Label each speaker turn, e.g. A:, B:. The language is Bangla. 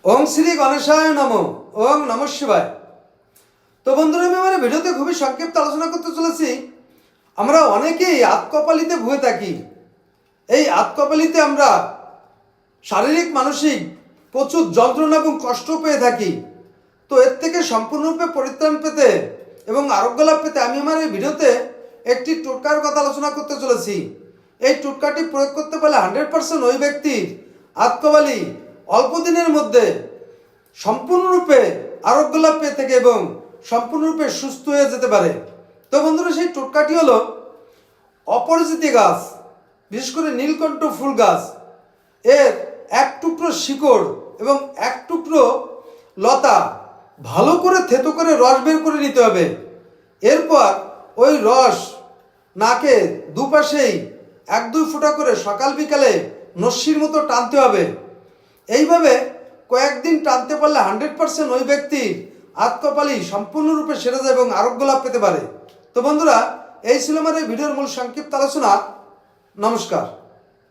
A: ওম শ্রী গণেশায় নমঃ। ওম নমঃ শিবায়। তো বন্ধুরা, আমি আমার ভিডিওতে খুবই সংক্ষিপ্ত আলোচনা করতে চলেছি। আমরা অনেকেই আতকপালিতে ভুগে থাকি। এই আতকপালিতে আমরা শারীরিক মানসিক প্রচুর যন্ত্রণা এবং কষ্ট পেয়ে থাকি। তো এর থেকে সম্পূর্ণরূপে পরিত্রাণ পেতে এবং আরোগ্য লাভ পেতে আমি আমার এই ভিডিওতে একটি টোটকার কথা আলোচনা করতে চলেছি। এই টোটকাটি প্রয়োগ করতে পারলে 100% ওই ব্যক্তির আতকবালি অল্প দিনের মধ্যে সম্পূর্ণরূপে আরোগ্য লাভ পেয়ে থাকে এবং সম্পূর্ণরূপে সুস্থ হয়ে যেতে পারে। তো বন্ধুরা, সেই টোটকাটি হলো অপরাজিতা গাছ, বিশেষ করে নীলকণ্ঠ ফুল গাছ, এর এক টুকরো শিকড় এবং এক টুকরো লতা ভালো করে থেতো করে রস বের করে নিতে হবে। এরপর ওই রস নাকে দুপাশেই 1-2 ফোঁটা করে সকাল বিকালে নস্যির মতো টানতে হবে। এইভাবে কয়েকদিন টানতে পারলে 100% ওই ব্যক্তির আতকপালি সম্পূর্ণরূপে সেরে যায় এবং আরোগ্য লাভ পেতে পারে। তো বন্ধুরা, এই ছিল আমার এই ভিডিওর মূল সংক্ষিপ্ত আলোচনা। নমস্কার।